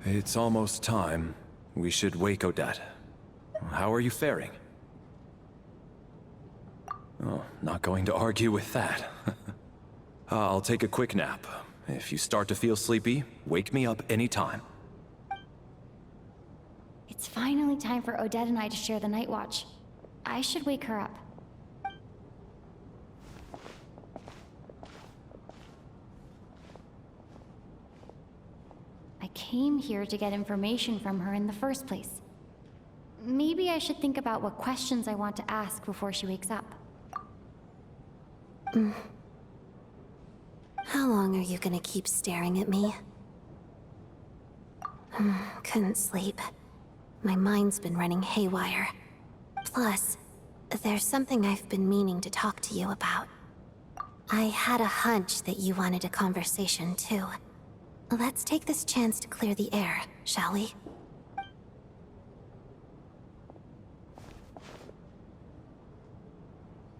It's almost time. We should wake Odette. How are you faring? Oh, not going to argue with that. I'll take a quick nap. If you start to feel sleepy, wake me up anytime. It's finally time for Odette and I to share the night watch. I should wake her up. I came here to get information from her in the first place. Maybe I should think about what questions I want to ask before she wakes up. How long are you gonna keep staring at me? Couldn't sleep. My mind's been running haywire. Plus, there's something I've been meaning to talk to you about. I had a hunch that you wanted a conversation too. Let's take this chance to clear the air, shall we?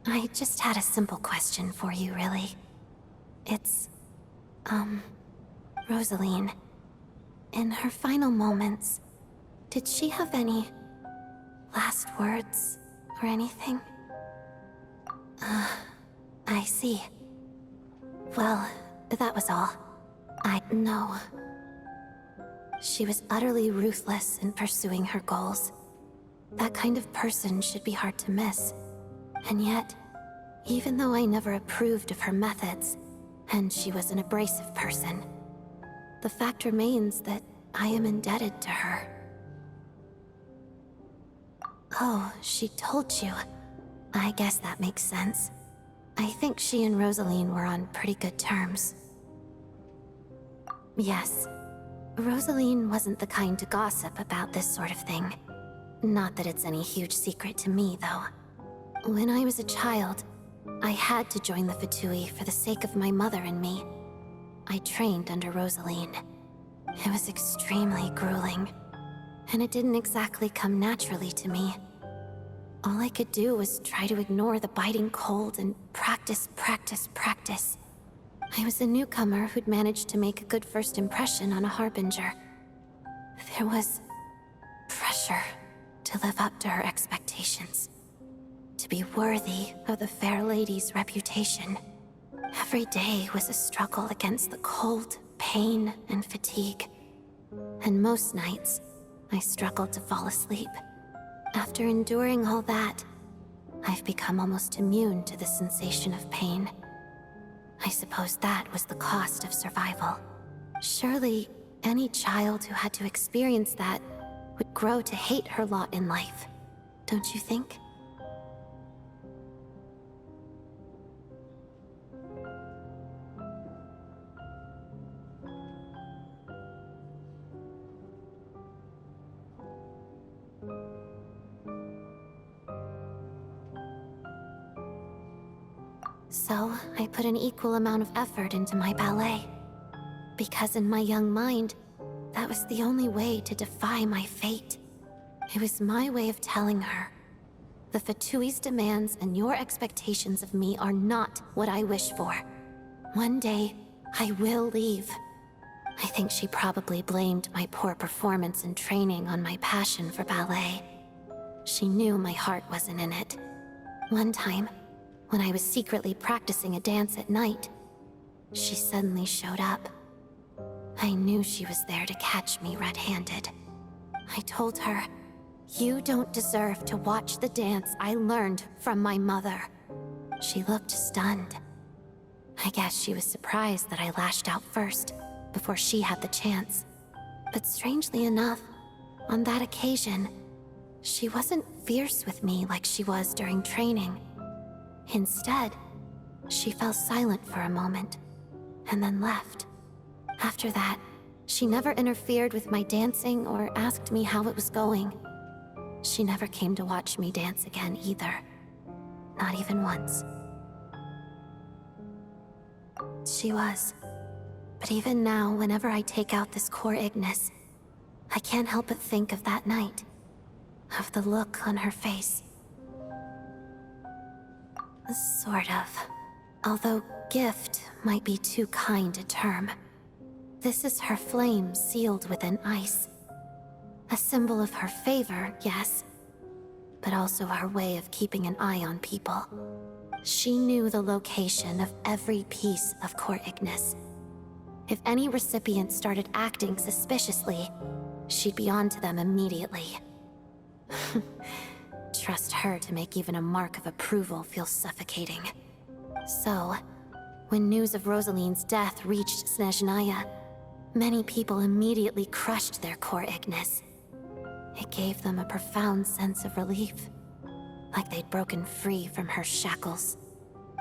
I just had a simple question for you, really. It's, Rosaline. In her final moments, did she have any last words or anything? I see. Well, that was all. I know. She was utterly ruthless in pursuing her goals. That kind of person should be hard to miss. And yet, even though I never approved of her methods, and she was an abrasive person, the fact remains that I am indebted to her. Oh, she told you. I guess that makes sense. I think she and Rosaline were on pretty good terms. Yes. Rosaline wasn't the kind to gossip about this sort of thing. Not that it's any huge secret to me, though. When I was a child, I had to join the F2P for the sake of my mother and me. I trained under Rosaline. It was extremely grueling, and it didn't exactly come naturally to me. All I could do was try to ignore the biting cold and practice, practice, practice. I was a newcomer who'd managed to make a good first impression on a Harbinger. There was pressure to live up to her expectations, to be worthy of the fair lady's reputation. Every day was a struggle against the cold, pain, and fatigue. And most nights, I struggled to fall asleep. After enduring all that, I've become almost immune to the sensation of pain. I suppose that was the cost of survival. Surely, any child who had to experience that would grow to hate her lot in life, don't you think? So, I put an equal amount of effort into my ballet. Because in my young mind, that was the only way to defy my fate. It was my way of telling her, the F2P's demands and your expectations of me are not what I wish for. One day, I will leave. I think she probably blamed my poor performance in training on my passion for ballet. She knew my heart wasn't in it. One time, when I was secretly practicing a dance at night, she suddenly showed up. I knew she was there to catch me red-handed. I told her, "You don't deserve to watch the dance I learned from my mother." She looked stunned. I guess she was surprised that I lashed out first, before she had the chance. But strangely enough, on that occasion, she wasn't fierce with me like she was during training. Instead, she fell silent for a moment, and then left. After that, she never interfered with my dancing or asked me how it was going. She never came to watch me dance again either. Not even once. She was. But even now, whenever I take out this core Ignis, I can't help but think of that night. Of the look on her face. Sort of. Although gift might be too kind a term. This is her flame sealed within ice. A symbol of her favor, yes, but also her way of keeping an eye on people. She knew the location of every piece of Core Ignis. If any recipient started acting suspiciously, she'd be on to them immediately. Trust her to make even a mark of approval feel suffocating. So, when news of Rosaline's death reached Snezhnaya, many people immediately crushed their Core Ignis. It gave them a profound sense of relief, like they'd broken free from her shackles.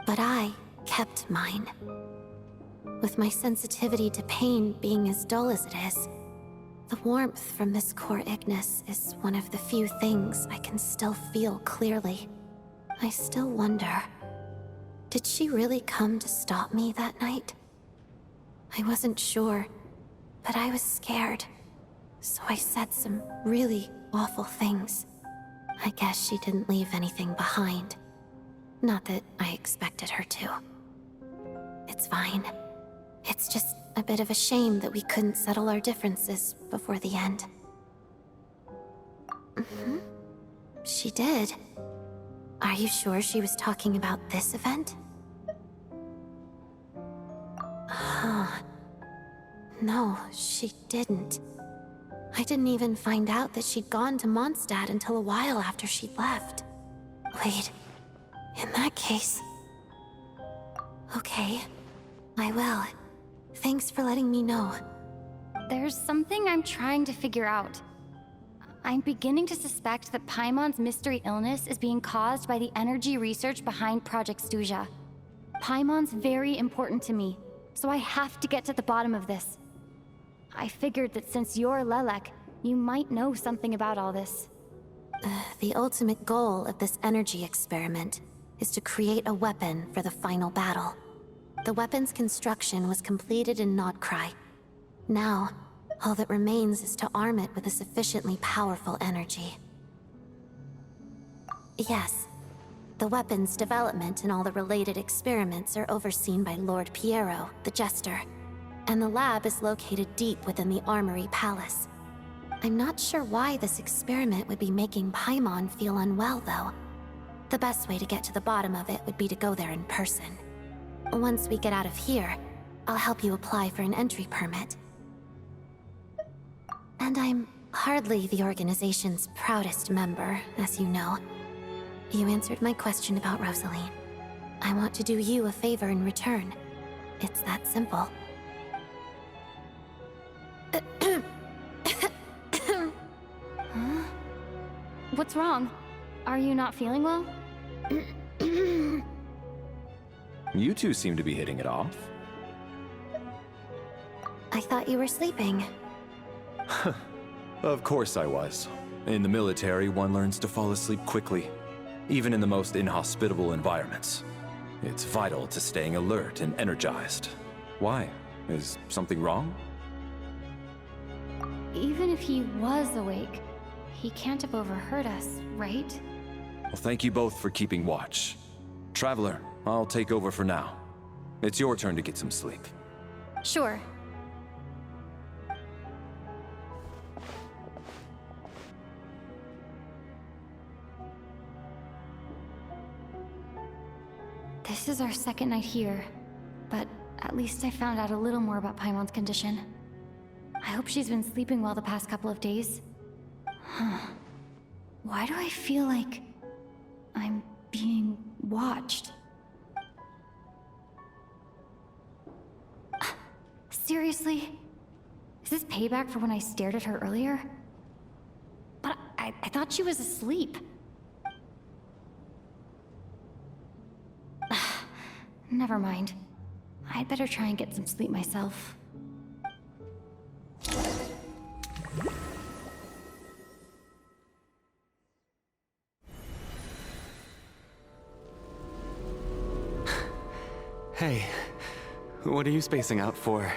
But I kept mine. With my sensitivity to pain being as dull as it is, the warmth from this Core Ignis is one of the few things I can still feel clearly. I still wonder, did she really come to stop me that night? I wasn't sure, but I was scared. So I said some really awful things. I guess she didn't leave anything behind. Not that I expected her to. It's fine. It's just a bit of a shame that we couldn't settle our differences before the end. She did. Are you sure she was talking about this event? No, she didn't. I didn't even find out that she'd gone to Mondstadt until a while after she'd left. Wait, in that case... Okay, I will. Thanks for letting me know. There's something I'm trying to figure out. I'm beginning to suspect that Paimon's mystery illness is being caused by the energy research behind Project Stuja. Paimon's very important to me, so I have to get to the bottom of this. I figured that since you're Lelek, you might know something about all this. The ultimate goal of this energy experiment is to create a weapon for the final battle. The weapon's construction was completed in Nodcry. Now, all that remains is to arm it with a sufficiently powerful energy. Yes, the weapon's development and all the related experiments are overseen by Lord Piero, the Jester, and the lab is located deep within the Armory Palace. I'm not sure why this experiment would be making Paimon feel unwell, though. The best way to get to the bottom of it would be to go there in person. Once we get out of here, I'll help you apply for an entry permit. And I'm hardly the organization's proudest member, as you know. You answered my question about Rosaline. I want to do you a favor in return. It's that simple. Huh? What's wrong? Are you not feeling well? You two seem to be hitting it off. I thought you were sleeping. Of course I was. In the military, one learns to fall asleep quickly, even in the most inhospitable environments. It's vital to staying alert and energized. Why? Is something wrong? Even if he was awake, he can't have overheard us, right? Well, thank you both for keeping watch. Traveler, I'll take over for now. It's your turn to get some sleep. Sure. This is our second night here, but at least I found out a little more about Paimon's condition. I hope she's been sleeping well the past couple of days. Why do I feel like I'm being watched? Seriously? Is this payback for when I stared at her earlier? But I thought she was asleep. Never mind. I'd better try and get some sleep myself. Hey, what are you spacing out for?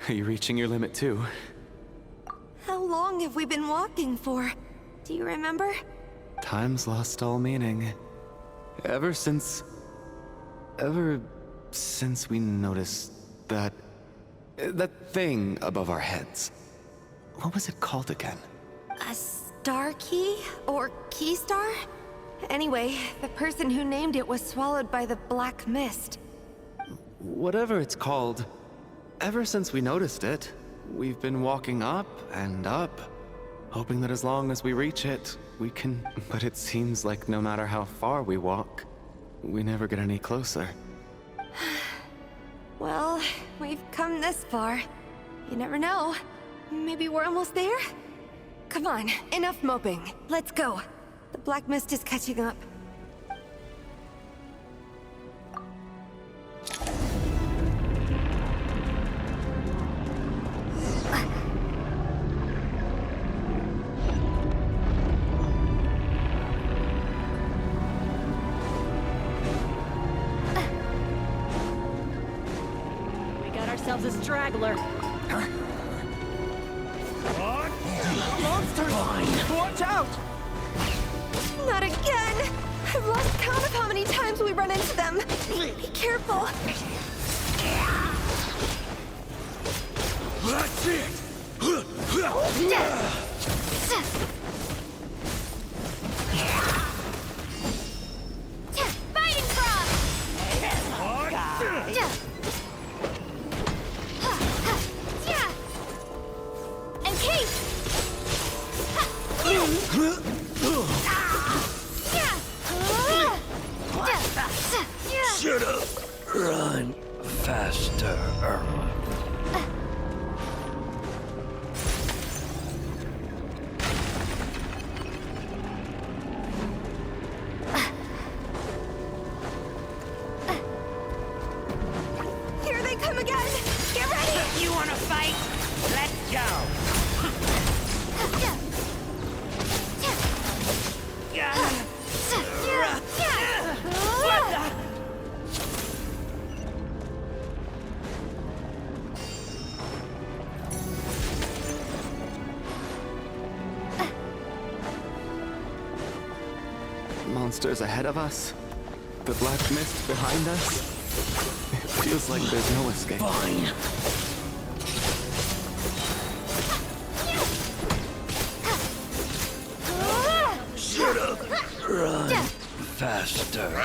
Are you reaching your limit too? How long have we been walking for? Do you remember? Time's lost all meaning. Ever since we noticed that That thing above our heads. What was it called again? A star key? Or key star? Anyway, the person who named it was swallowed by the black mist. Whatever it's called, ever since we noticed it, we've been walking up and up, hoping that as long as we reach it, we can... But it seems like no matter how far we walk, we never get any closer. Well, we've come this far. You never know. Maybe we're almost there? Come on, enough moping. Let's go. The black mist is catching up. A straggler. Monsters! Watch out! Not again! I've lost count of how many times we run into them. Be careful. That's it! Fighting frog! Shut up! Run faster. Here they come again! Get ready! You wanna fight? Let's go! Monsters ahead of us, the black mist behind us. It feels like there's no escape. Fine. Shut up! Run faster.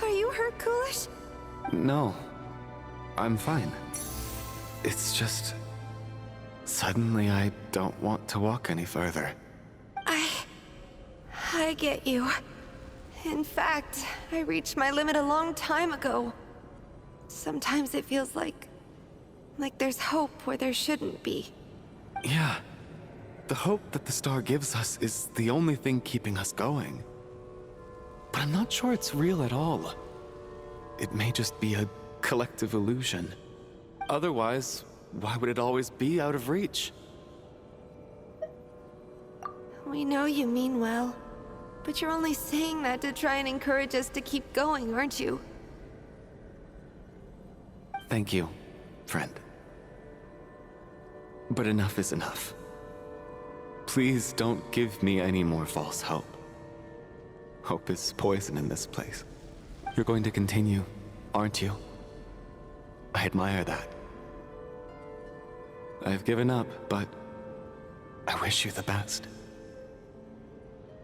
Are you hurt, Coolish? No, I'm fine. It's just... Suddenly I don't want to walk any further. I get you. In fact, I reached my limit a long time ago. Sometimes it feels like there's hope where there shouldn't be. Yeah. The hope that the star gives us is the only thing keeping us going. But I'm not sure it's real at all. It may just be a collective illusion. Otherwise, why would it always be out of reach? We know you mean well, but you're only saying that to try and encourage us to keep going, aren't you? Thank you, friend. But enough is enough. Please don't give me any more false hope. Hope is poison in this place. You're going to continue, aren't you? I admire that. I've given up, but I wish you the best.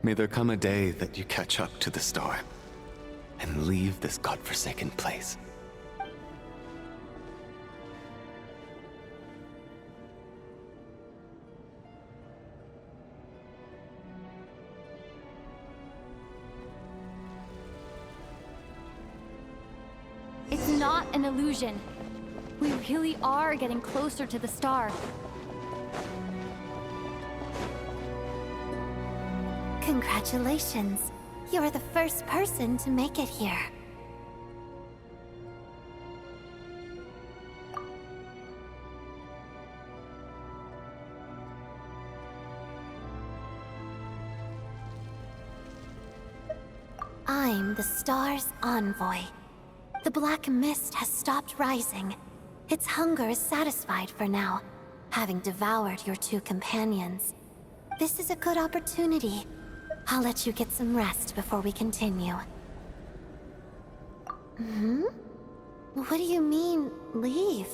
May there come a day that you catch up to the star and leave this godforsaken place. It's not an illusion. We really are getting closer to the star. Congratulations. You're the first person to make it here. I'm the star's envoy. The black mist has stopped rising. Its hunger is satisfied for now. having devoured your two companions. This is a good opportunity. I'll let you get some rest before we continue. What do you mean, leave?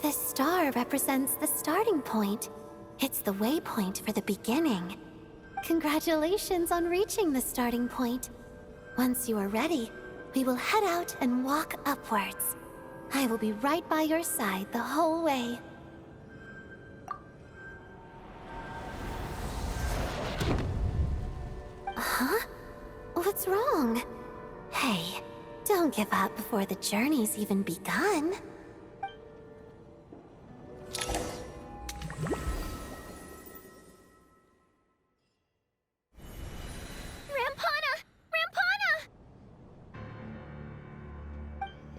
The star represents the starting point. It's the waypoint for the beginning. Congratulations on reaching the starting point. Once you are ready, we will head out and walk upwards. I will be right by your side the whole way. Huh? What's wrong? Hey, don't give up before the journey's even begun. Rampana! Rampana!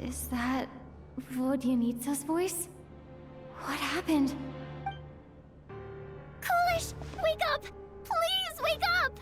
Is that Vodyanitsa's voice? What happened? Coolish! Wake up! Please wake up!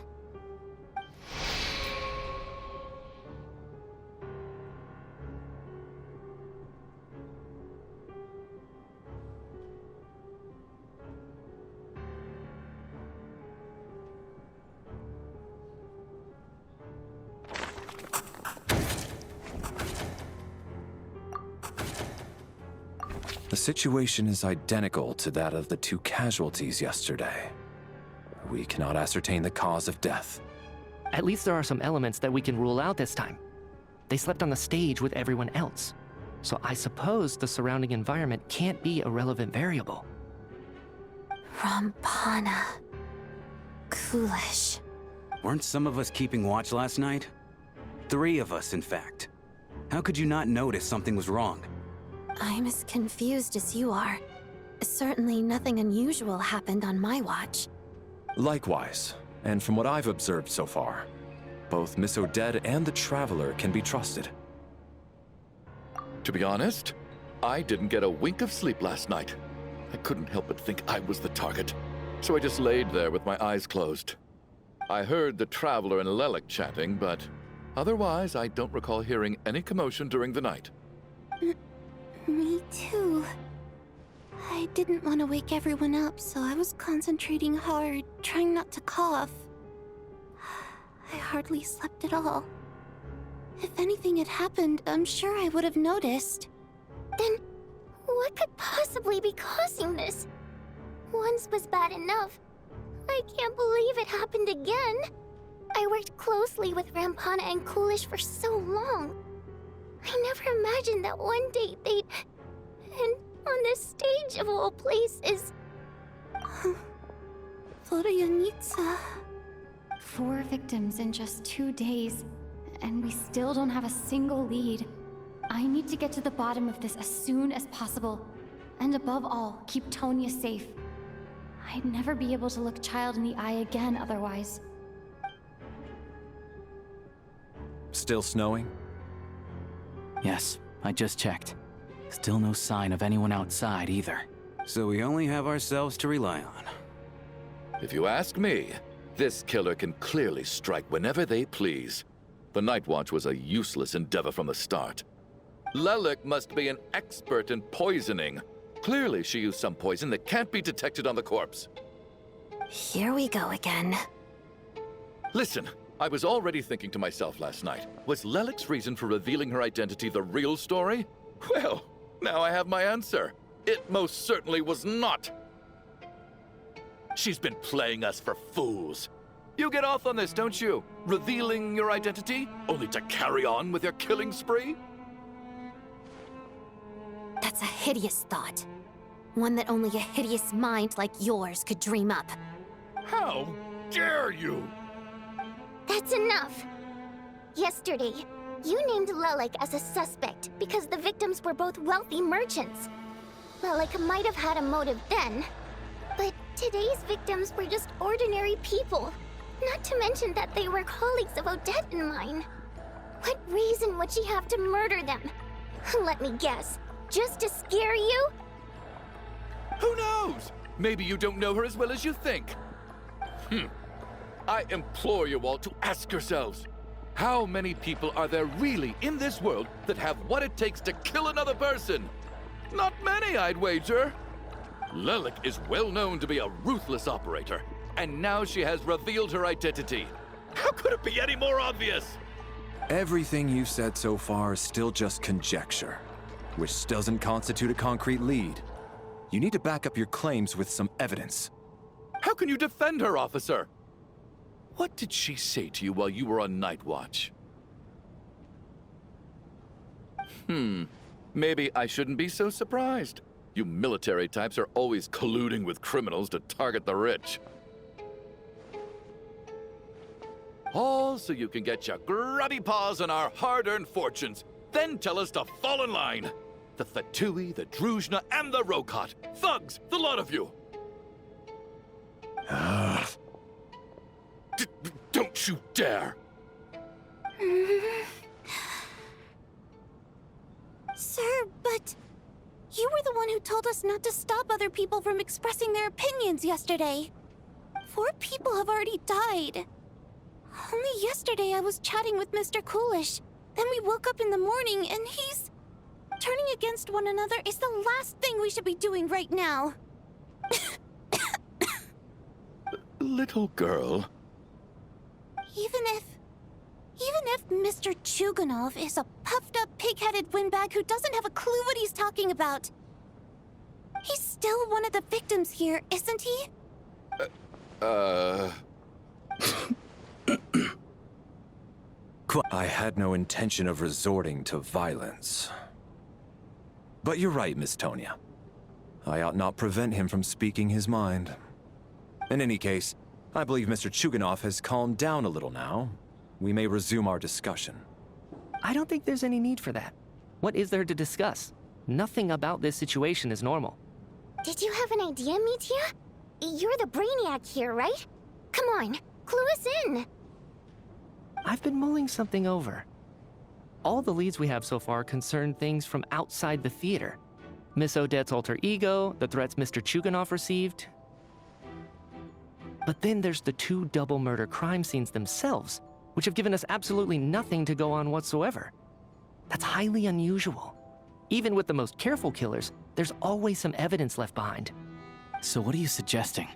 The situation is identical to that of the two casualties yesterday. We cannot ascertain the cause of death. At least there are some elements that we can rule out this time. They slept on the stage with everyone else. So I suppose the surrounding environment can't be a relevant variable. Rampana. Coolish. Weren't some of us keeping watch last night? 3 of us, in fact. How could you not notice something was wrong? I'm as confused as you are. Certainly nothing unusual happened on my watch. Likewise, and from what I've observed so far, both Miss Odette and the Traveler can be trusted. To be honest, I didn't get a wink of sleep last night. I couldn't help but think I was the target, so I just laid there with my eyes closed. I heard the Traveler and Lelik chatting, but otherwise I don't recall hearing any commotion during the night. Me too. I didn't want to wake everyone up, so I was concentrating hard, trying not to cough. I hardly slept at all. If anything had happened, I'm sure I would have noticed. Then, what could possibly be causing this? Once was bad enough. I can't believe it happened again. I worked closely with Rampana and Coolish for so long. I never imagined that one day they'd... And on the stage of all places... Vodyanitsa. 4 victims in just 2 days, and we still don't have a single lead. I need to get to the bottom of this as soon as possible. And above all, keep Tonya safe. I'd never be able to look Child in the eye again otherwise. Still snowing? Yes, I just checked. Still no sign of anyone outside either. So we only have ourselves to rely on. If you ask me, this killer can clearly strike whenever they please. The Night Watch was a useless endeavor from the start. Lelik must be an expert in poisoning. Clearly she used some poison that can't be detected on the corpse. Here we go again. Listen, I was already thinking to myself last night, was Lelik's reason for revealing her identity the real story? Well, now I have my answer. It most certainly was not. She's been playing us for fools. You get off on this, don't you? Revealing your identity, only to carry on with your killing spree? That's a hideous thought. One that only a hideous mind like yours could dream up. How dare you! That's enough! Yesterday, you named Lelik as a suspect because the victims were both wealthy merchants. Lelik might have had a motive then, but today's victims were just ordinary people. Not to mention that they were colleagues of Odette and mine. What reason would she have to murder them? Let me guess, just to scare you? Who knows? Maybe you don't know her as well as you think. I implore you all to ask yourselves, how many people are there really in this world that have what it takes to kill another person? Not many, I'd wager. Lelik is well known to be a ruthless operator, and now she has revealed her identity. How could it be any more obvious? Everything you've said so far is still just conjecture, which doesn't constitute a concrete lead. You need to back up your claims with some evidence. How can you defend her, officer? What did she say to you while you were on night watch? Maybe I shouldn't be so surprised. You military types are always colluding with criminals to target the rich. All so you can get your grubby paws on our hard-earned fortunes, then tell us to fall in line. The Fatui, the Druzhna, and the Rokot. Thugs, the lot of you! Don't you dare! Sir, but you were the one who told us not to stop other people from expressing their opinions yesterday. 4 people have already died. Only yesterday I was chatting with Mr. Coolish. Then we woke up in the morning and he's... Turning against one another is the last thing we should be doing right now. Little girl. Even if Mr. Chuganov is a puffed-up, pig-headed windbag who doesn't have a clue what he's talking about, he's still one of the victims here, isn't he? I had no intention of resorting to violence. But you're right, Miss Tonya. I ought not prevent him from speaking his mind. In any case, I believe Mr. Chuganov has calmed down a little now. We may resume our discussion. I don't think there's any need for that. What is there to discuss? Nothing about this situation is normal. Did you have an idea, Mitya? You're the brainiac here, right? Come on, clue us in. I've been mulling something over. All the leads we have so far concern things from outside the theater. Miss Odette's alter ego, the threats Mr. Chuganov received. But then there's the 2 double murder crime scenes themselves, which have given us absolutely nothing to go on whatsoever. That's highly unusual. Even with the most careful killers, there's always some evidence left behind. So what are you suggesting?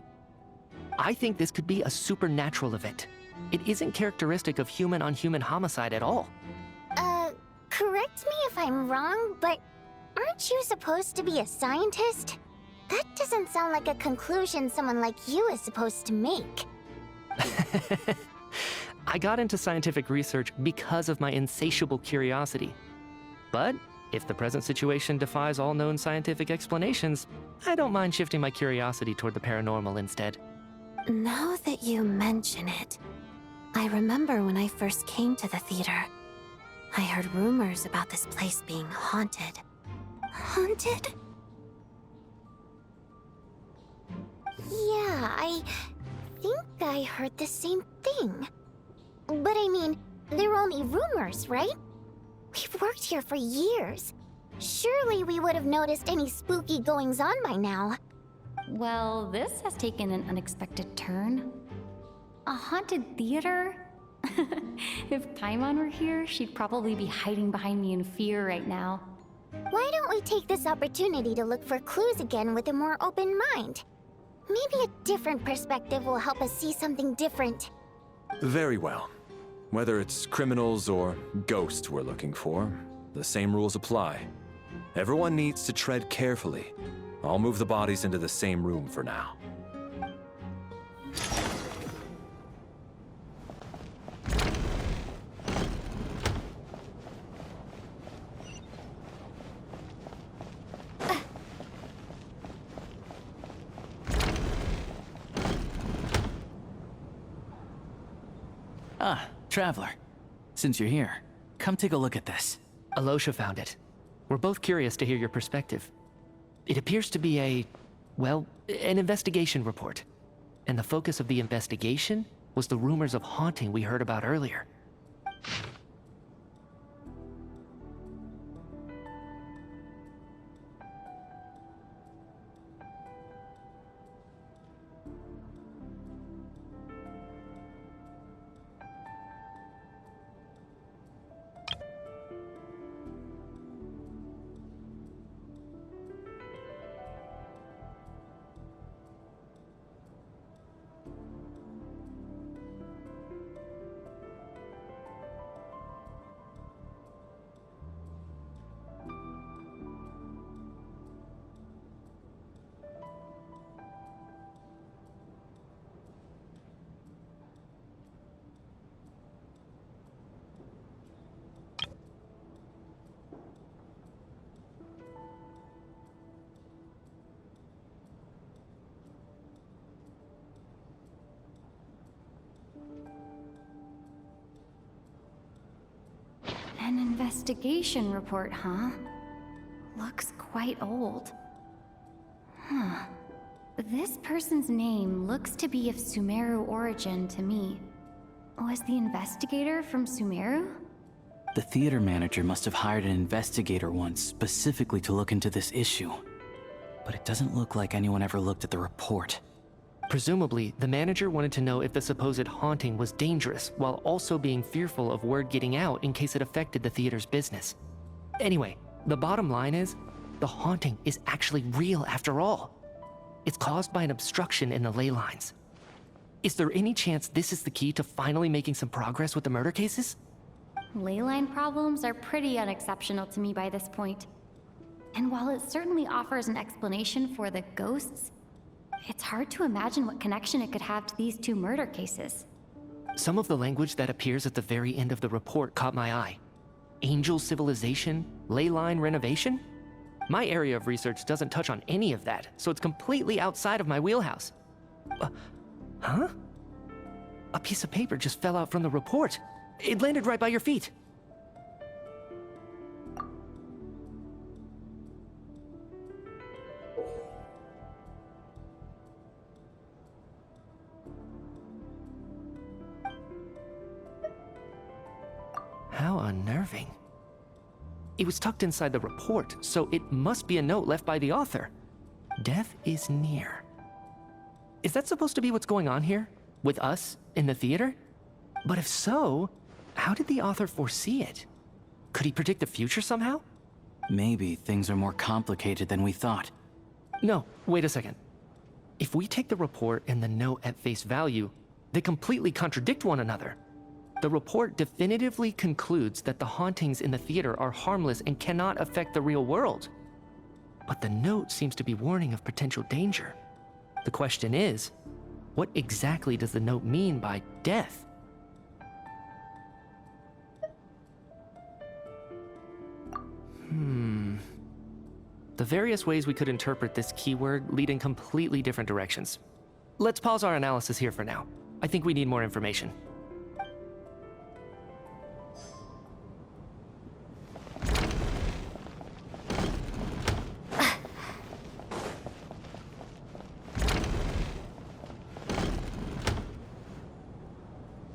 I think this could be a supernatural event. It isn't characteristic of human-on-human homicide at all. Correct me if I'm wrong, but aren't you supposed to be a scientist? That doesn't sound like a conclusion someone like you is supposed to make. I got into scientific research because of my insatiable curiosity. But if the present situation defies all known scientific explanations, I don't mind shifting my curiosity toward the paranormal instead. Now that you mention it, I remember when I first came to the theater. I heard rumors about this place being haunted. Haunted? Yeah, I think I heard the same thing. But I mean, they're only rumors, right? We've worked here for years. Surely we would have noticed any spooky goings-on by now. Well, this has taken an unexpected turn. A haunted theater? If Paimon were here, she'd probably be hiding behind me in fear right now. Why don't we take this opportunity to look for clues again with a more open mind? Maybe a different perspective will help us see something different. Very well. Whether it's criminals or ghosts we're looking for, the same rules apply. Everyone needs to tread carefully. I'll move the bodies into the same room for now. Ah, Traveler. Since you're here, come take a look at this. Alosha found it. We're both curious to hear your perspective. It appears to be an investigation report. And the focus of the investigation was the rumors of haunting we heard about earlier. Investigation report, huh? Looks quite old. Huh. This person's name looks to be of Sumeru origin to me. Was the investigator from Sumeru? The theater manager must have hired an investigator once specifically to look into this issue. But it doesn't look like anyone ever looked at the report. Presumably, the manager wanted to know if the supposed haunting was dangerous, while also being fearful of word getting out in case it affected the theater's business. Anyway, the bottom line is, the haunting is actually real after all. It's caused by an obstruction in the ley lines. Is there any chance this is the key to finally making some progress with the murder cases? Ley line problems are pretty unexceptional to me by this point. And while it certainly offers an explanation for the ghosts, it's hard to imagine what connection it could have to these two murder cases. Some of the language that appears at the very end of the report caught my eye. Angel civilization, ley line renovation? My area of research doesn't touch on any of that, so it's completely outside of my wheelhouse. Huh? A piece of paper just fell out from the report. It landed right by your feet. How unnerving. It was tucked inside the report, so it must be a note left by the author. Death is near. Is that supposed to be what's going on here? With us in the theater? But if so, how did the author foresee it? Could he predict the future somehow? Maybe things are more complicated than we thought. No, wait a second. If we take the report and the note at face value, they completely contradict one another. The report definitively concludes that the hauntings in the theater are harmless and cannot affect the real world. But the note seems to be warning of potential danger. The question is, what exactly does the note mean by death? The various ways we could interpret this keyword lead in completely different directions. Let's pause our analysis here for now. I think we need more information.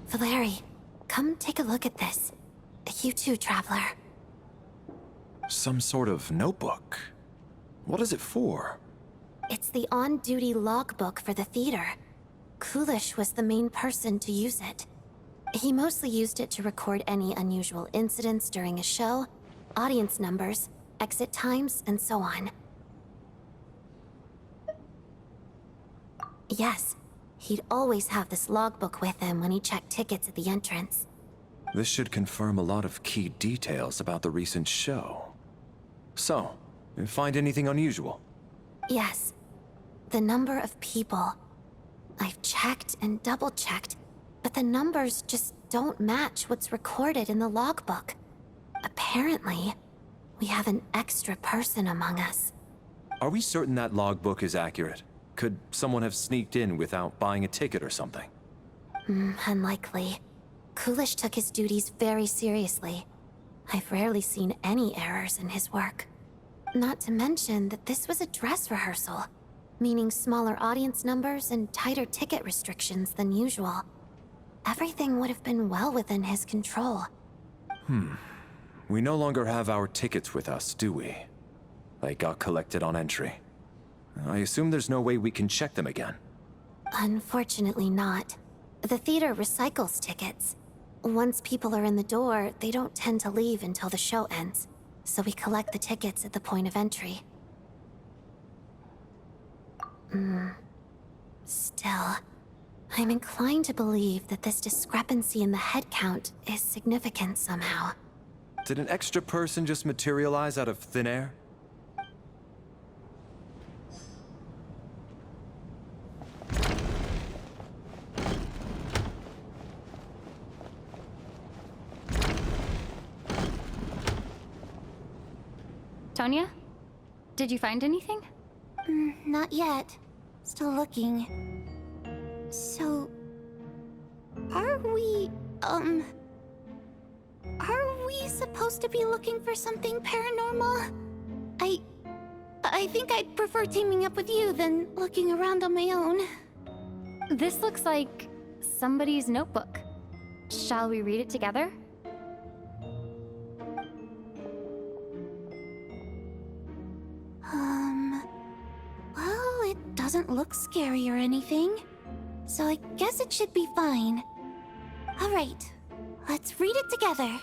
Valeri, come take a look at this. You too, Traveler. Some sort of notebook. What is it for? It's the on-duty logbook for the theater. Kulish was the main person to use it. He mostly used it to record any unusual incidents during a show, audience numbers, exit times, and so on. Yes, he'd always have this logbook with him when he checked tickets at the entrance. This should confirm a lot of key details about the recent show. So, find anything unusual? Yes. The number of people. I've checked and double-checked, but the numbers just don't match what's recorded in the logbook. Apparently, we have an extra person among us. Are we certain that logbook is accurate? Could someone have sneaked in without buying a ticket or something? Unlikely. Kulish took his duties very seriously. I've rarely seen any errors in his work. Not to mention that this was a dress rehearsal, meaning smaller audience numbers and tighter ticket restrictions than usual. Everything would have been well within his control. We no longer have our tickets with us, do we? They got collected on entry. I assume there's no way we can check them again. Unfortunately not. The theater recycles tickets. Once people are in the door, they don't tend to leave until the show ends, so we collect the tickets at the point of entry. Still, I'm inclined to believe that this discrepancy in the head count is significant somehow. Did an extra person just materialize out of thin air? Tonya? Did you find anything? Not yet. Still looking. So... Are we supposed to be looking for something paranormal? I think I'd prefer teaming up with you than looking around on my own. This looks like somebody's notebook. Shall we read it together? Well, it doesn't look scary or anything, so I guess it should be fine. Alright, let's read it together.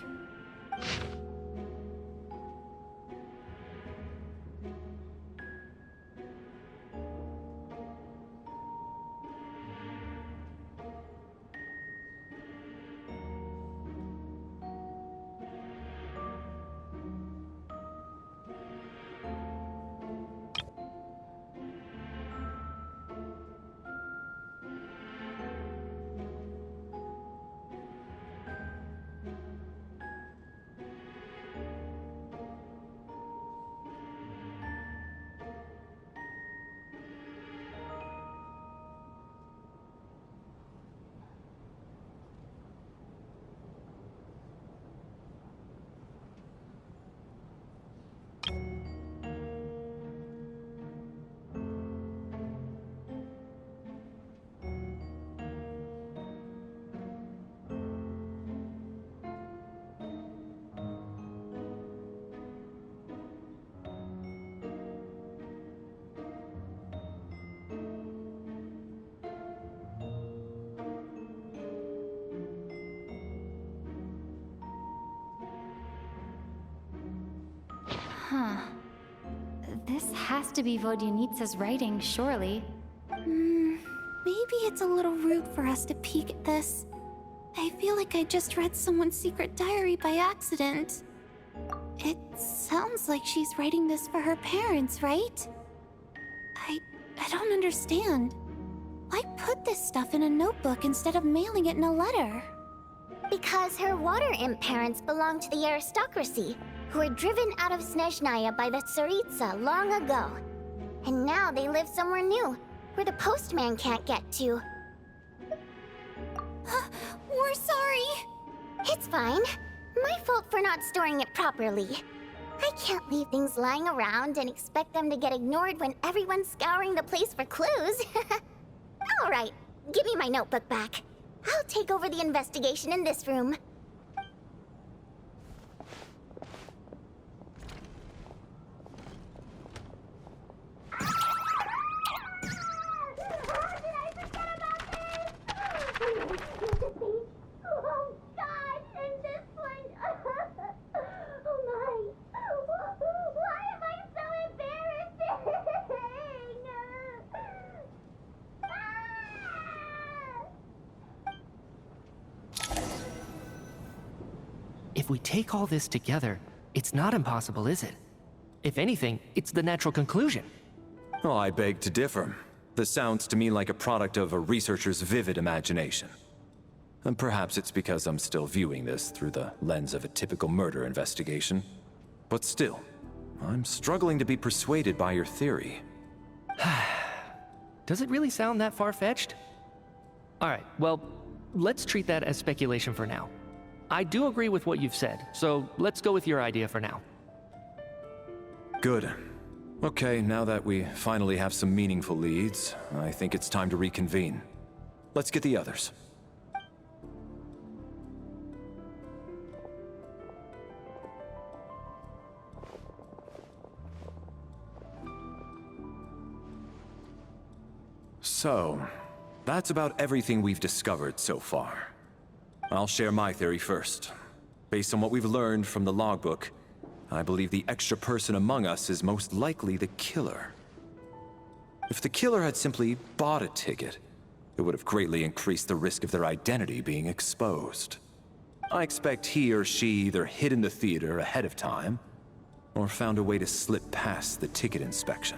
Huh. This has to be Vodyanitsa's writing, surely. Maybe it's a little rude for us to peek at this. I feel like I just read someone's secret diary by accident. It sounds like she's writing this for her parents, right? I don't understand. Why put this stuff in a notebook instead of mailing it in a letter? Because her water imp parents belonged to the aristocracy, who were driven out of Snezhnaya by the Tsaritsa long ago. And now they live somewhere new, where the postman can't get to. We're sorry. It's fine. My fault for not storing it properly. I can't leave things lying around and expect them to get ignored when everyone's scouring the place for clues. Alright, give me my notebook back. I'll take over the investigation in this room. If we take all this together, it's not impossible, is it? If anything, it's the natural conclusion. Oh, I beg to differ. This sounds to me like a product of a researcher's vivid imagination. And perhaps it's because I'm still viewing this through the lens of a typical murder investigation. But still, I'm struggling to be persuaded by your theory. Does it really sound that far-fetched? Alright, well, let's treat that as speculation for now. I do agree with what you've said, so let's go with your idea for now. Good. Okay, now that we finally have some meaningful leads, I think it's time to reconvene. Let's get the others. So, that's about everything we've discovered so far. I'll share my theory first. Based on what we've learned from the logbook, I believe the extra person among us is most likely the killer. If the killer had simply bought a ticket, it would have greatly increased the risk of their identity being exposed. I expect he or she either hid in the theater ahead of time, or found a way to slip past the ticket inspection.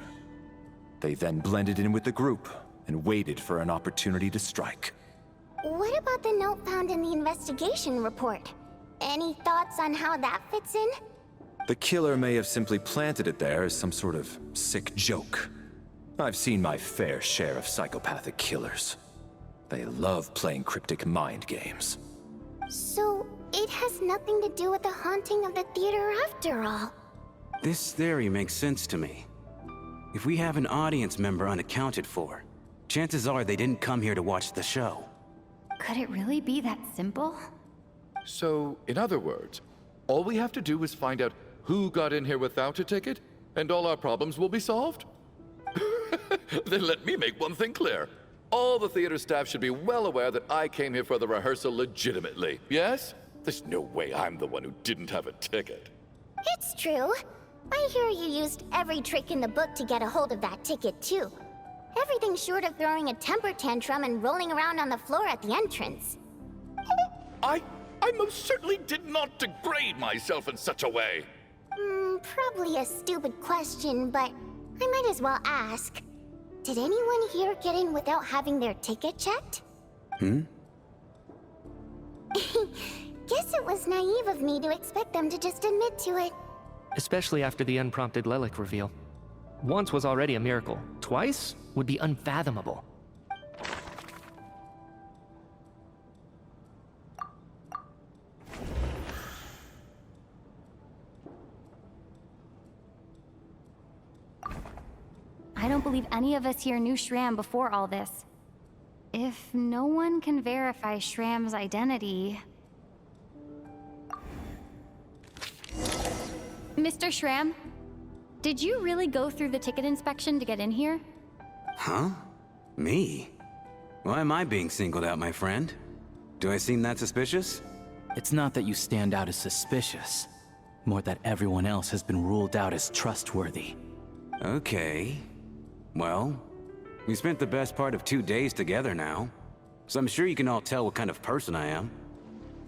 They then blended in with the group and waited for an opportunity to strike. What about the note found in the investigation report? Any thoughts on how that fits in? The killer may have simply planted it there as some sort of sick joke. I've seen my fair share of psychopathic killers. They love playing cryptic mind games. So, it has nothing to do with the haunting of the theater after all. This theory makes sense to me. If we have an audience member unaccounted for, chances are they didn't come here to watch the show. Could it really be that simple? So, in other words, all we have to do is find out who got in here without a ticket, and all our problems will be solved? Then let me make one thing clear. All the theater staff should be well aware that I came here for the rehearsal legitimately, yes? There's no way I'm the one who didn't have a ticket. It's true. I hear you used every trick in the book to get a hold of that ticket, too. Everything short of throwing a temper tantrum and rolling around on the floor at the entrance. I most certainly did not degrade myself in such a way. Probably a stupid question, but I might as well ask. Did anyone here get in without having their ticket checked? Guess it was naive of me to expect them to just admit to it. Especially after the unprompted Lelik reveal. Once was already a miracle. Twice would be unfathomable. I don't believe any of us here knew Shram before all this. If no one can verify Shram's identity... Mr. Shram, did you really go through the ticket inspection to get in here? Huh? Me? Why am I being singled out, my friend? Do I seem that suspicious? It's not that you stand out as suspicious, more that everyone else has been ruled out as trustworthy. Okay. Well, we spent the best part of 2 days together now, so I'm sure you can all tell what kind of person I am.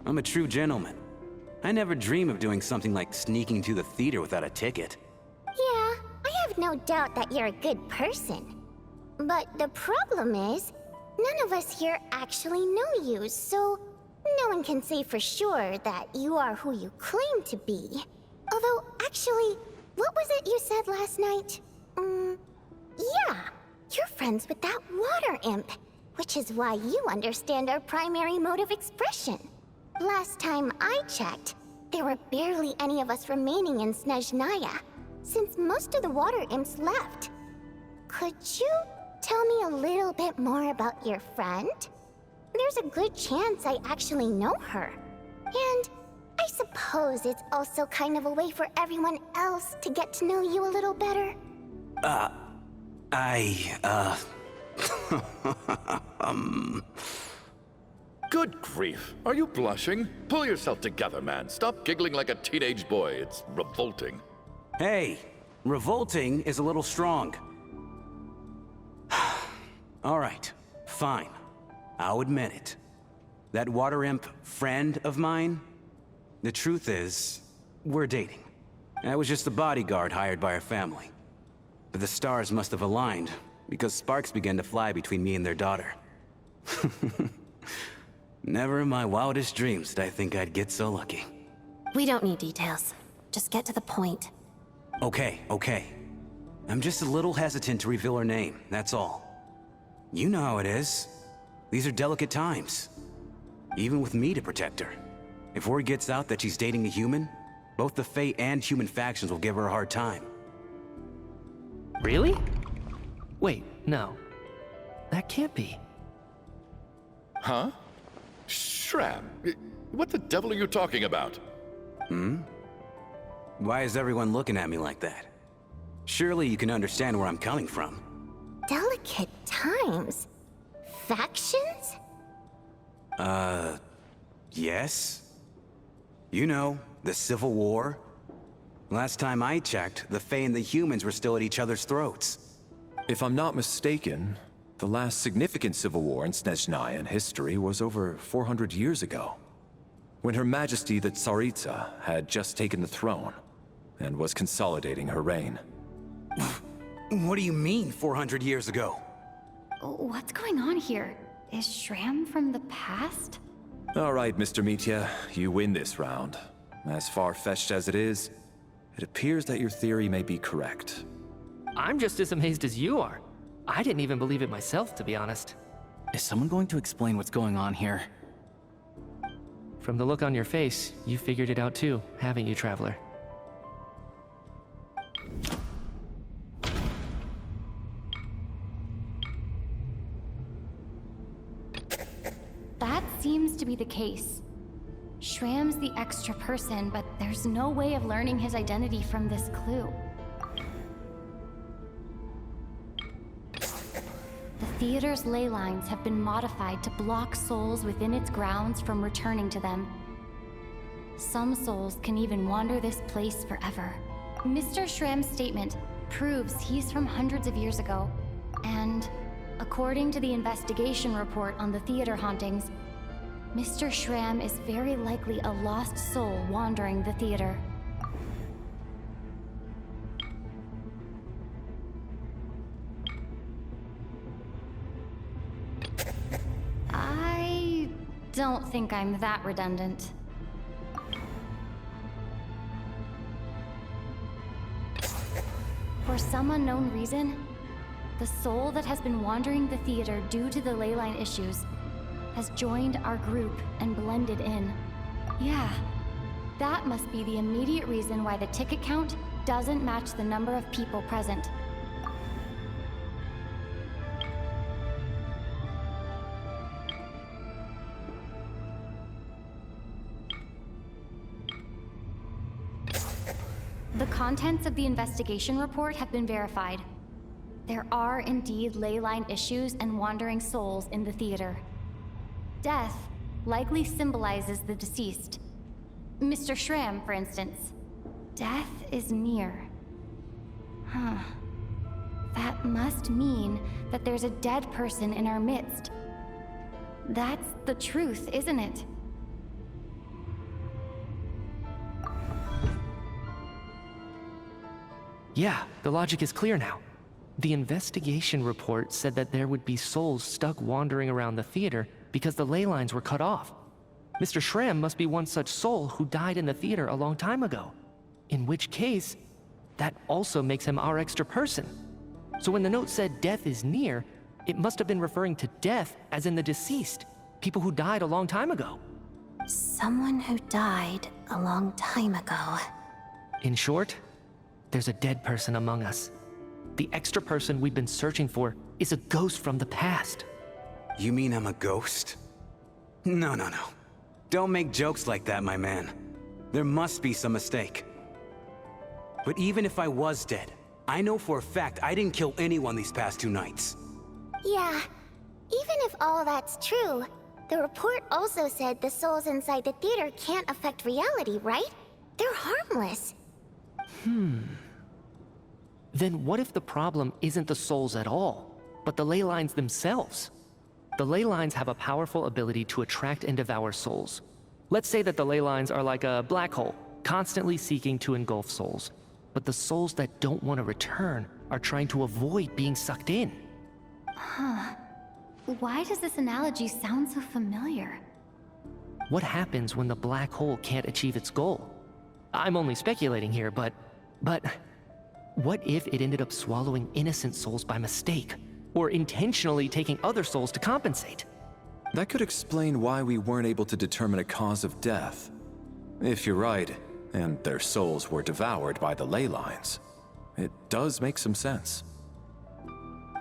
I'm a true gentleman. I never dream of doing something like sneaking to the theater without a ticket. Yeah, I have no doubt that you're a good person. But the problem is, none of us here actually know you, so no one can say for sure that you are who you claim to be. Although, actually, what was it you said last night? Yeah, you're friends with that water imp, which is why you understand our primary mode of expression. Last time I checked, there were barely any of us remaining in Snezhnaya, since most of the water imps left. Could you tell me a little bit more about your friend? There's a good chance I actually know her. And I suppose it's also kind of a way for everyone else to get to know you a little better. Good grief. Are you blushing? Pull yourself together, man. Stop giggling like a teenage boy. It's revolting. Hey, revolting is a little strong. All right, fine. I'll admit it. That water imp friend of mine, the truth is, we're dating. I was just the bodyguard hired by our family. But the stars must have aligned, because sparks began to fly between me and their daughter. Never in my wildest dreams did I think I'd get so lucky. We don't need details. Just get to the point. Okay. I'm just a little hesitant to reveal her name, that's all. You know how it is. These are delicate times. Even with me to protect her. If word gets out that she's dating a human, both the Fae and human factions will give her a hard time. Really? Wait, no. That can't be. Huh? Shram, what the devil are you talking about? Why is everyone looking at me like that? Surely you can understand where I'm coming from. Delicate times? Factions? Yes? You know, the Civil War? Last time I checked, the Fae and the humans were still at each other's throats. If I'm not mistaken, the last significant civil war in Snezhnayan history was over 400 years ago, when Her Majesty the Tsaritsa had just taken the throne and was consolidating her reign. What do you mean, 400 years ago? What's going on here? Is Shram from the past? All right, Mr. Mitya, you win this round. As far-fetched as it is, it appears that your theory may be correct. I'm just as amazed as you are. I didn't even believe it myself, to be honest. Is someone going to explain what's going on here? From the look on your face, you figured it out too, haven't you, Traveler? That seems to be the case. Shram's the extra person, but there's no way of learning his identity from this clue. The theater's ley lines have been modified to block souls within its grounds from returning to them. Some souls can even wander this place forever. Mr. Shram's statement proves he's from hundreds of years ago, and according to the investigation report on the theater hauntings, Mr. Shram is very likely a lost soul wandering the theater. I don't think I'm that redundant. For some unknown reason, the soul that has been wandering the theater due to the ley line issues has joined our group and blended in. Yeah, that must be the immediate reason why the ticket count doesn't match the number of people present. The contents of the investigation report have been verified. There are indeed ley line issues and wandering souls in the theater. Death likely symbolizes the deceased. Mr. Shram, for instance. Death is near. Huh. That must mean that there's a dead person in our midst. That's the truth, isn't it? Yeah, the logic is clear now. The investigation report said that there would be souls stuck wandering around the theater because the ley lines were cut off. Mr. Shram must be one such soul who died in the theater a long time ago. In which case, that also makes him our extra person. So when the note said death is near, it must have been referring to death as in the deceased, people who died a long time ago. Someone who died a long time ago. In short, there's a dead person among us. The extra person we've been searching for is a ghost from the past. You mean I'm a ghost? No. Don't make jokes like that, my man. There must be some mistake. But even if I was dead, I know for a fact I didn't kill anyone these past 2 nights. Yeah, even if all that's true, the report also said the souls inside the theater can't affect reality, right? They're harmless. Then what if the problem isn't the souls at all, but the ley lines themselves? The ley lines have a powerful ability to attract and devour souls. Let's say that the ley lines are like a black hole, constantly seeking to engulf souls. But the souls that don't want to return are trying to avoid being sucked in. Huh. Why does this analogy sound so familiar? What happens when the black hole can't achieve its goal? I'm only speculating here, but what if it ended up swallowing innocent souls by mistake, or intentionally taking other souls to compensate? That could explain why we weren't able to determine a cause of death. If you're right, and their souls were devoured by the ley lines, it does make some sense.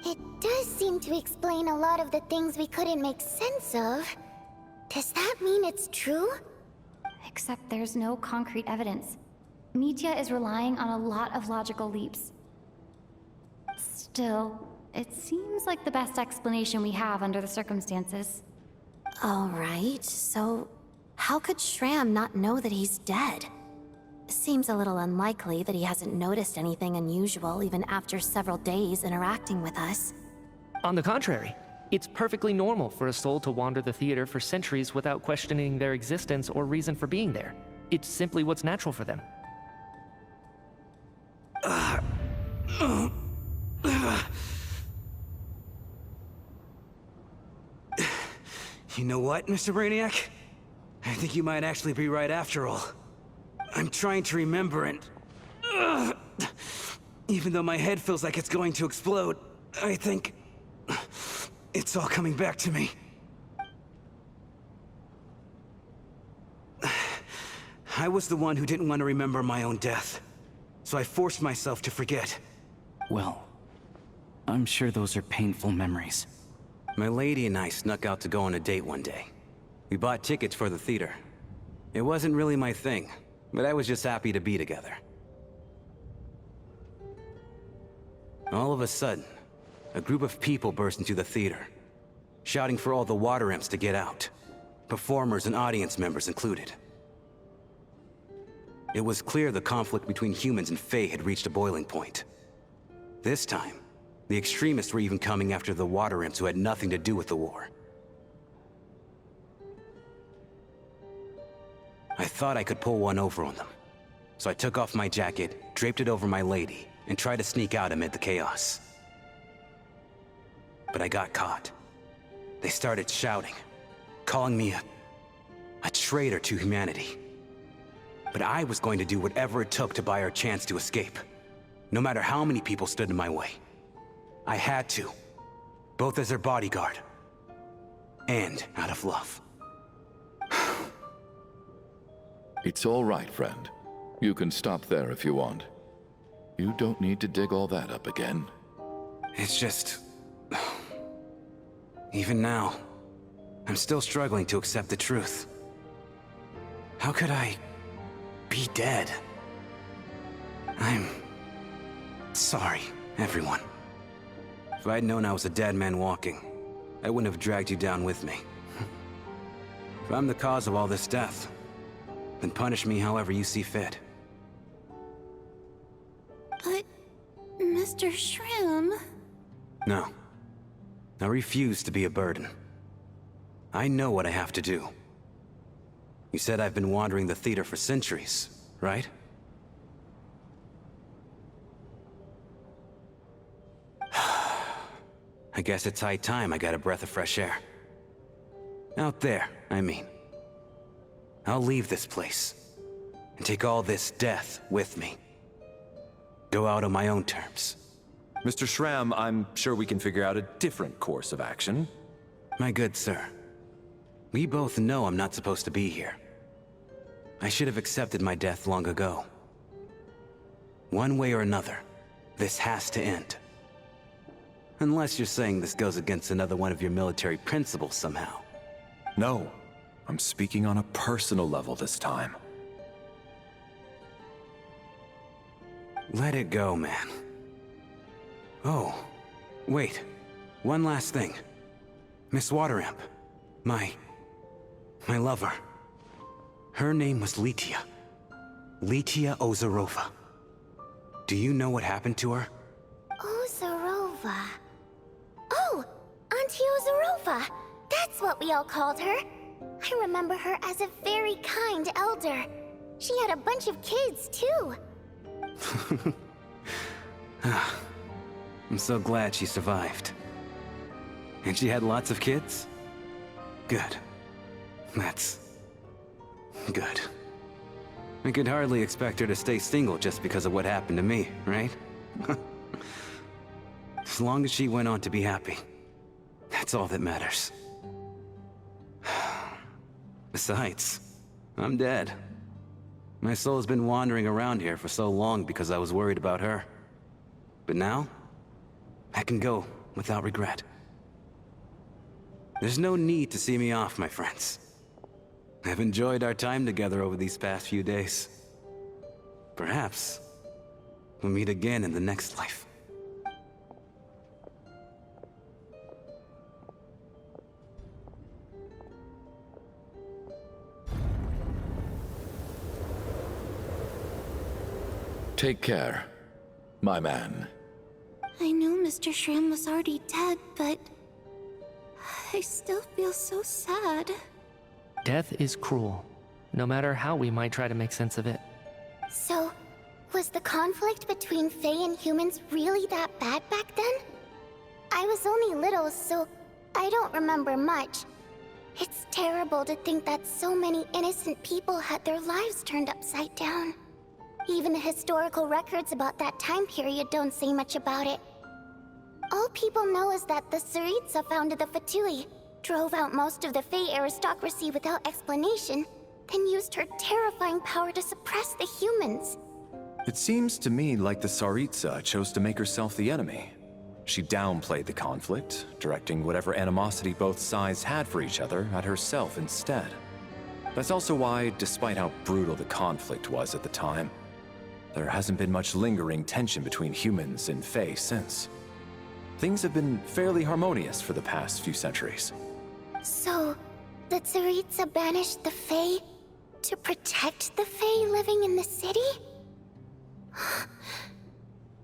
It does seem to explain a lot of the things we couldn't make sense of. Does that mean it's true? Except there's no concrete evidence. Mitya is relying on a lot of logical leaps. Still, it seems like the best explanation we have under the circumstances. All right, so how could Shram not know that he's dead? Seems a little unlikely that he hasn't noticed anything unusual even after several days interacting with us. On the contrary, it's perfectly normal for a soul to wander the theater for centuries without questioning their existence or reason for being there. It's simply what's natural for them. You know what, Mr. Brainiac? I think you might actually be right after all. I'm trying to remember and... even though my head feels like it's going to explode, I think... it's all coming back to me. I was the one who didn't want to remember my own death. So I forced myself to forget. Well, I'm sure those are painful memories. My lady and I snuck out to go on a date one day. We bought tickets for the theater. It wasn't really my thing, but I was just happy to be together. All of a sudden, a group of people burst into the theater, shouting for all the water imps to get out, performers and audience members included. It was clear the conflict between humans and Fae had reached a boiling point. This time, the extremists were even coming after the water imps who had nothing to do with the war. I thought I could pull one over on them, so I took off my jacket, draped it over my lady, and tried to sneak out amid the chaos. But I got caught. They started shouting, calling me a traitor to humanity. But I was going to do whatever it took to buy our chance to escape, no matter how many people stood in my way. I had to, both as their bodyguard and out of love. It's all right, friend. You can stop there if you want. You don't need to dig all that up again. It's just... Even now, I'm still struggling to accept the truth. How could I be dead? I'm sorry, everyone. If I'd known I was a dead man walking, I wouldn't have dragged you down with me. If I'm the cause of all this death, then punish me however you see fit. But, Mr. Shroom... No. I refuse to be a burden. I know what I have to do. You said I've been wandering the theater for centuries, right? I guess it's high time I got a breath of fresh air. Out there, I mean. I'll leave this place, and take all this death with me. Go out on my own terms. Mr. Shram, I'm sure we can figure out a different course of action. My good sir, we both know I'm not supposed to be here. I should have accepted my death long ago. One way or another, this has to end. Unless you're saying this goes against another one of your military principles somehow. No, I'm speaking on a personal level this time. Let it go, man. Oh, wait. One last thing. Miss Water Imp. My lover. Her name was Litia. Litia Ozarova. Do you know what happened to her? Ozarova. Oh, Auntie Ozarova. That's what we all called her. I remember her as a very kind elder. She had a bunch of kids, too. I'm so glad she survived. And she had lots of kids? Good. That's... good. I could hardly expect her to stay single just because of what happened to me, right? As long as she went on to be happy, that's all that matters. Besides, I'm dead. My soul's been wandering around here for so long because I was worried about her. But now, I can go without regret. There's no need to see me off, my friends. I've enjoyed our time together over these past few days. Perhaps we'll meet again in the next life. Take care, my man. I knew Mr. Shroom was already dead, but... I still feel so sad. Death is cruel, no matter how we might try to make sense of it. So, was the conflict between Fae and humans really that bad back then? I was only little, so I don't remember much. It's terrible to think that so many innocent people had their lives turned upside down. Even the historical records about that time period don't say much about it. All people know is that the Tsaritsa founded the Fatui, drove out most of the Fae aristocracy without explanation, then used her terrifying power to suppress the humans. It seems to me like the Tsaritsa chose to make herself the enemy. She downplayed the conflict, directing whatever animosity both sides had for each other at herself instead. That's also why, despite how brutal the conflict was at the time, there hasn't been much lingering tension between humans and Fae since. Things have been fairly harmonious for the past few centuries. So, the Tsaritsa banished the Fae to protect the Fae living in the city?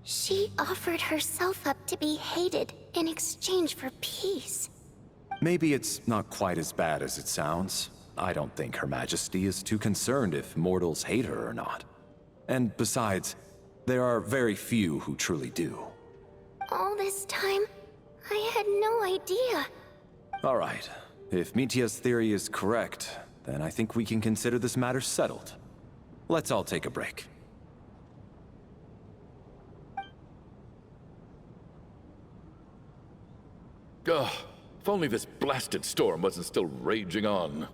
She offered herself up to be hated in exchange for peace. Maybe it's not quite as bad as it sounds. I don't think Her Majesty is too concerned if mortals hate her or not. And besides, there are very few who truly do. All this time, I had no idea. All right. If Mitia's theory is correct, then I think we can consider this matter settled. Let's all take a break. Ugh, if only this blasted storm wasn't still raging on.